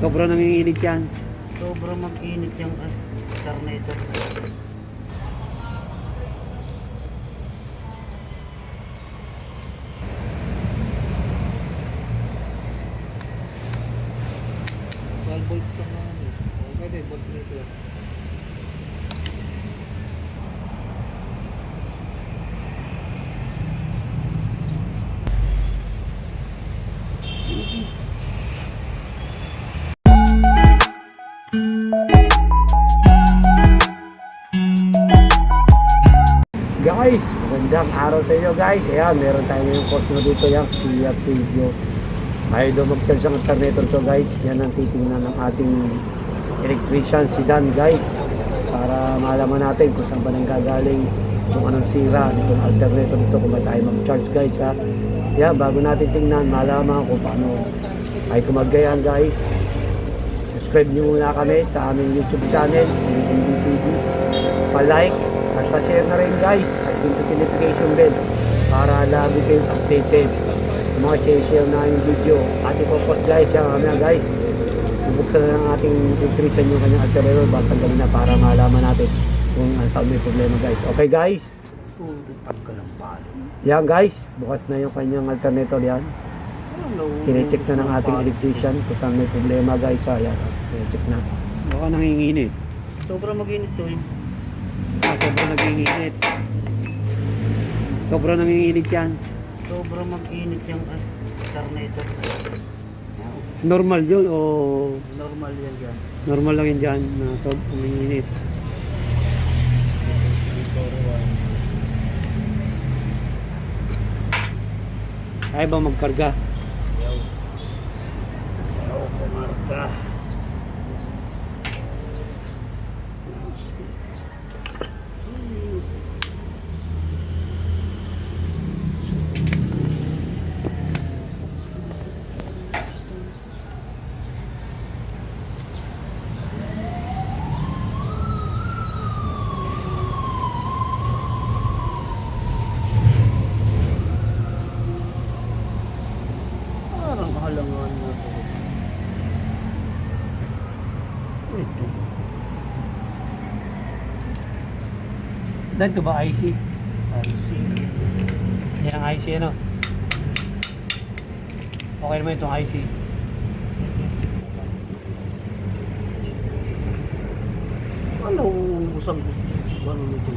Sobrang nanginginig yan. Sobrang mag-init yung alternator. Volts lang naman eh. Pwede, voltmeter. Guys, magandang araw sa inyo guys. Ayan, meron tayo ngayong customer dito yung Kia Preview. Ayaw daw mag-charge ang alternator to guys. Yan ang titingnan ng ating electrician, si Dan guys. Para malaman natin kung saan ba nang gagaling, kung anong sira nitong alternator dito, kung ba tayo mag-charge guys ha. Yan, bago natin tingnan, malaman kung paano ay kumagayan guys. Subscribe nyo muna kami sa aming YouTube channel, NBTV. Pa-like at pa-share na rin guys at pindutin notification bell para lagi kayong updated sa mga share na yung video. At ipopost guys yan kami guys. Bubuksan na ng ating electrician yung kanyang alternator bago tanggalin na para malaman natin kung saan may problema guys. Okay guys? Yan guys, bukas na yung kanyang alternator yan. Sinecheck na ng ating electrician kung saan may problema guys. Ayan, sinecheck na. Baka nanginginit. Sobrang mag-init to eh. Sobrang nanginginit. Sobrang nanginginit yan. Sobrang mag-init yung alternator. Normal yun o Normal yan dyan. normal lang yun dyan na sobrang nanginginit? Kaya ba magkarga? Ayaw kumarga. Parang kahalangan mo ito. Ito. Dan to ba IC? IC. Yan ang IC ano? Okay naman itong IC. Ano usang ano nito?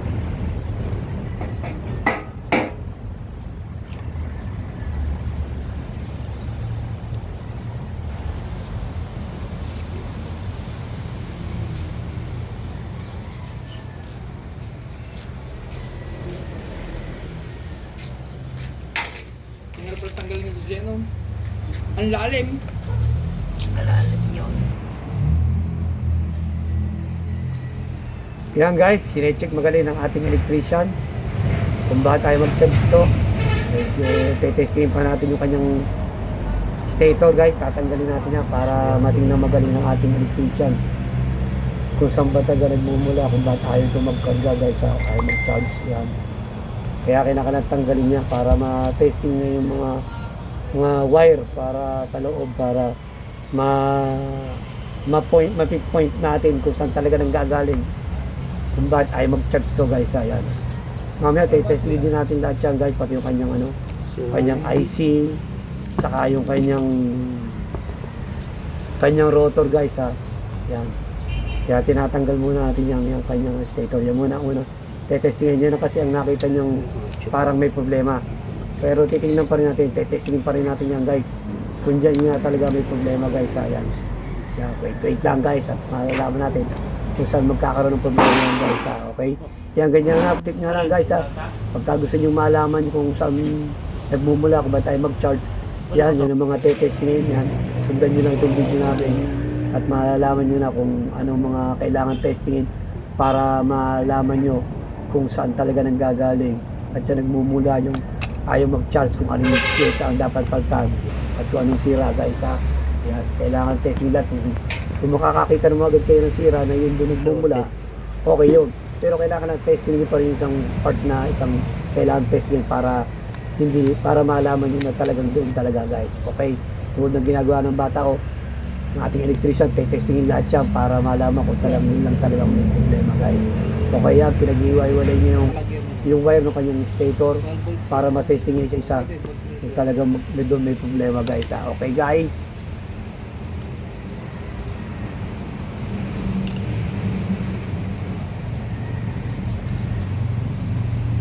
Tingnan pala tanggalin nito dyan, no? Ang lalim. Malalim yun. Yan guys, sinecheck magaling ng ating electrician kung bakit tayo mag-charge to. Medyo tetestingin pa natin yung kanyang stator guys. Tatanggalin natin yan para matingnan magaling ng ating electrician kung saan ba taga nagmumula, kung bakit ayaw ito magkarga guys, ayaw mag-charge yan. Kaya kailangan tanggalin niya para ma-testing na yung mga wire para sa loob, para ma-pinpoint natin kung saan talaga nang gagaling, kung bakit ay mag-charge to guys. Ayan. Mamaya testing din natin lahat yan guys, pati yung kanyang kanyang IC, saka yung kanyang rotor guys ha. Yan. Kaya tinatanggal muna natin yung kanyang stator. Yan muna tetestingin niya na kasi ang nakita niyang parang may problema. Pero titingnan pa rin natin, tetestingin pa rin natin yan guys. Kung dyan nga talaga may problema guys. Ayan. Yeah, wait lang guys at malalaman natin kung saan magkakaroon ng problema yan guys. Okay? Yan, ganyan na. Tip nga lang guys ha. Pagka gusto nyo malaman kung saan nagmumula, kung ba tayo mag-charge, yan ang mga tetestingin yan. Sundan nyo lang itong video namin at malalaman nyo na kung anong mga kailangan testingin para malaman nyo kung saan talaga nanggagaling at siya nagmumula yung ayaw mag-charge, kung anong pyesa ang dapat paltan at kung anong sira guys ha. Yan, kailangan testing lahat. Kung makakakita naman agad kayo ng sira na yun doon nagmumula, okay yun. Pero kailangan ng testing nyo pa rin yung isang part na isang kailangan testing para malaman nyo na talagang doon talaga guys. Okay, tulad ng ginagawa ng bata ko, ng ating electrician, testingin lahat yan para malaman kung lang talagang may problema guys. O kaya pinag-iwalay niyo yung wire ng kanyang stator para matesting niya isa-isa kung talagang doon may problema guys. Okay guys.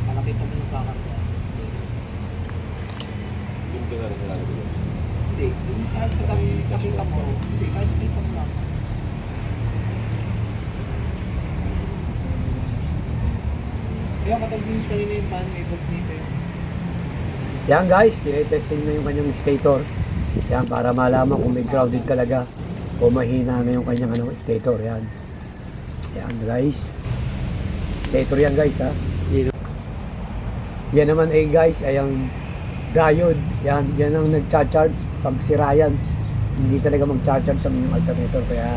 Nakita mo ng kakarga. Doon ka na rin lalagay. Hindi, kahit sa kita mo, hindi, kahit sa kita mo lang. Kaya katulbinis kanina yung pan, may book dito yun. Yan guys, tinetesting na yung kanyang stator. Yan, para malaman kung may grounded talaga o mahina na yung kanyang stator. Yan. Yan guys. Stator yan guys ha. Yan naman guys, ay ang diode. Yan ang nagcha-charge. Pag sira yan, hindi talaga mag-charge sa mga alternator. Kaya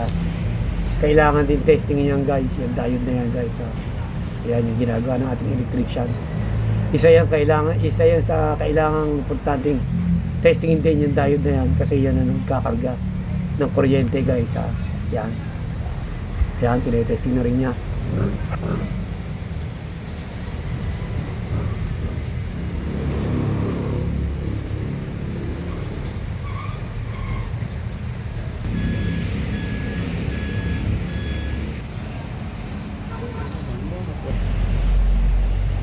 kailangan din testingin yan guys. Yan diode na yan guys ha. Yan yung ginagawa ng ating electrician. Isa yan sa kailangang importanteng testingin din yung diode na yan kasi yan ang nagkakarga ng kuryente guys ha. Yan. Yan, tinetesting na rin niya.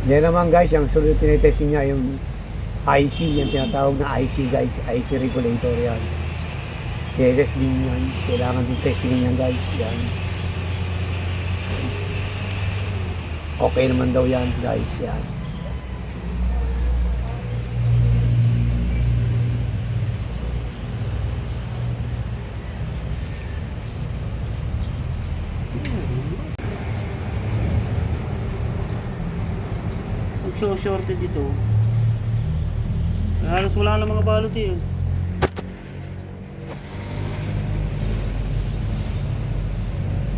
Yan naman guys, yung sunod tinetesting niya yung IC, yung tinatawag na IC guys, IC regulator yan. Tinetest din yan, kailangan din testingin yan guys, yan. Okay naman daw yan guys, yan. Shorted dito. Halos wala na mga balot eh.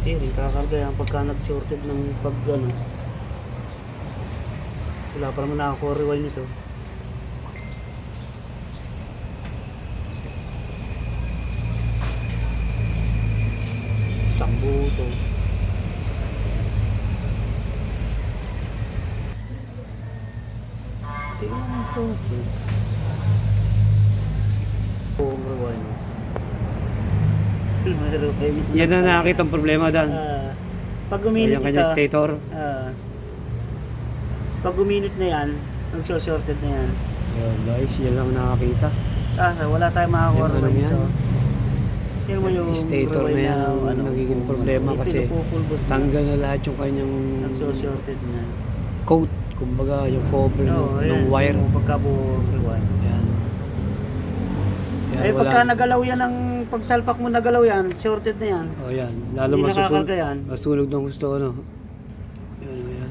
Hindi, kakarga yan pagka nag-shorted ng pag ano. Wala pa naman nakakuha rewind nito. Sambo to. Tingnan mo shorted. Buong rewind. Yan na nakakita ang problema dan. Pag uminit Yung kanyang ito, stator. pag uminit na yan, nag-shorted na yan. Yan guys, yan lang nakakita. Wala tayong makakuha Yung ano rewind yan? dito. Tingnan mo yung Stator na rewind yan ang nagiging problema kasi tanggal na lahat yung kanyang nag-shorted na. coat, kumbaga yung cover ng wire. Yung pagkabuo rewind. Yan. Yan, Eh pagka nagalaw yan ng pagsalpak mo nagalaw yan, shorted na yan. Oh yan, lalo Hindi masusunog. nakakarga yan. Masunog ng gusto ano. Yan, oh, yan.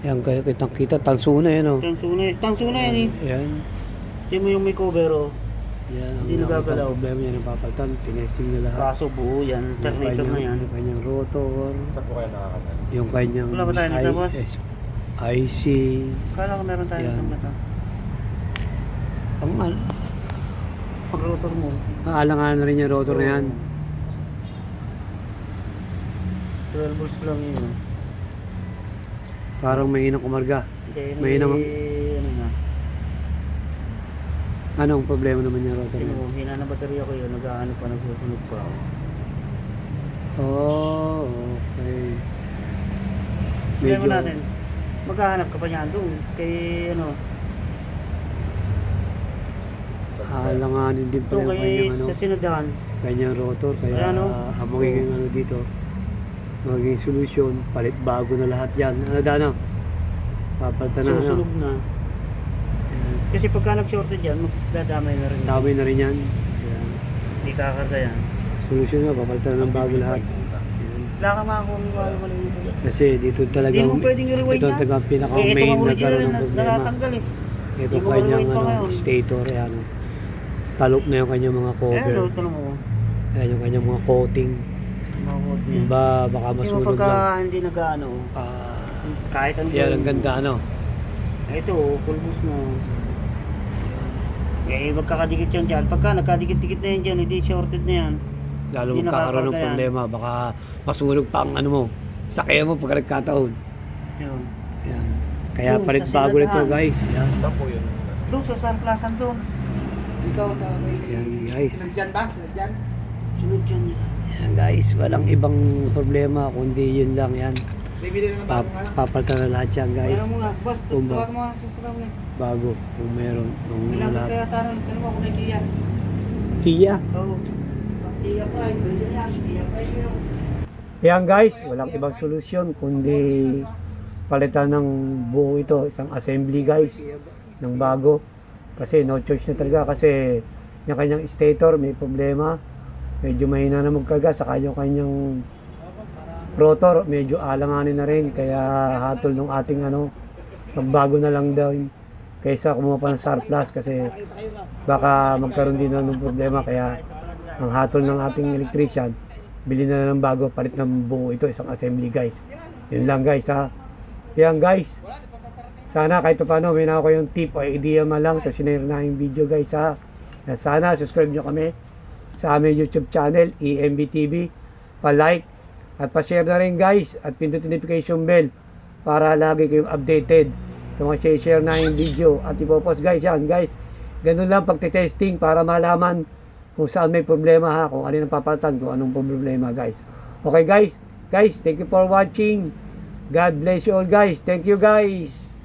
Yan, kaya kitang kita, tanso na yan oh. Tanso na yan eh. Yan. Tingnan mo yung may cover oh. Yan, ang Hindi nakita nagagalaw. problema niya ng papalitan, tinesting na lahat. Kaso buo yan, alternator na yan. Yung kanyang rotor, Saan po kayo nakakatayo? yung kanyang Wala ba tayo nito, boss? IC. Kala ko meron tayo Yan. ng mata. Ang Pag rotor mo. aalangan na rin yung rotor na yan. 12 volts lang yun. Parang mahinang kumarga. Hindi, May ano na. Anong problema naman yung rotor na Tingnan yan? mo, hina na baterya ko yun, nag-ano pa, nagsusunog pa. Oh, okay. Tingnan mo natin, maghahanap ka pa niyan doon, kay ano, Alanganin din pala doon yung kay kanyang ano, sa sinadahan. kanyang rotor. Kaya Ayan, oh. ang magiging ano dito, magiging solusyon, palit bago na lahat yan. Ano dano? Papalitan na ano. Susunog na. Ayan. Kasi pagka nag-shorted yan, magdadamay na rin. Dami na rin yan. Ayan. Hindi kakarga yan. Solusyon na, papalitan na ng bago lahat. Ayan. Wala ka makakuha ng bago maliliit. Kasi dito talagang, Hindi mo pwedeng i-rewind ito yan. talagang Ito pinaka-main ang original nagkaroon ng na problema. natatanggal eh. Ito Hindi ko kanyang ma-rewind pa ano, ngayon. stator. Ayan. Talop na yung kanyang mga cover. Ayan, tanong mo. Ayan yung kanyang mga coating. Makakot niya. Yung ba, baka Hindi mo masunog pagka lang. hindi nag-ano, Ah, kahit ang yan ang ganda ano. Ito, pulbos mo. Eh, magkakadikit yan dyan. Pagka nagkadikit-dikit na yan dyan, hindi shorted na yan. lalo Hindi magkakaroon ng nakakagayan. problema. Baka masunog pa ang ano mo, sakyan mo pagka nagkataon. Yun. Yan. Kaya Yung palit sa bago nito Sinadhan. guys. Yan. Saan po yun? Doon sa San Plaza doon. Ikaw sa may... Yan guys. Sinadyan ba? Sinadyan? Sunod dyan niya. Yan guys, walang ibang problema kundi yun lang yan. Bibili na ng bagong ano? Papalitan na lahat yan guys. Kaya mo nga, boss, Kumba. tuwag mo nga sa sarang niya. Bago kung meron. Kung Kailangan wala. kaya taran, ano mo kung may Kia. Kia. Oo. Kia pa, pwede yan. Kia pa yun. Yan guys, walang ibang solusyon kundi palitan ng buo ito, isang assembly guys, ng bago. Kasi no choice na talaga kasi yung kanyang stator may problema. Medyo mahina na magkarga, saka yung kanyang rotor medyo alanganin na rin, kaya hatol ng ating magbago na lang daw kaysa kumuha pa ng surplus kasi baka magkaroon din ng problema. Kaya ang hatol ng ating electrician, bili na ng bago, palit ng buo ito, isang assembly guys. Yun lang guys ha. Yan guys, sana kahit paano may na ako yung tip o idea man lang sa sinare na yung video guys ha. Sana subscribe nyo kami sa aming YouTube channel, EMB TV, pa-like at pa-share na rin guys at pindutin notification bell para lagi kayong updated sa mga share na yung video at ipopost guys. Yan guys, ganun lang pagte-testing para malaman kung saan may problema ha, kung ano yung papalitan, kung anong problema guys. Okay guys, thank you for watching. God bless you all guys. Thank you guys.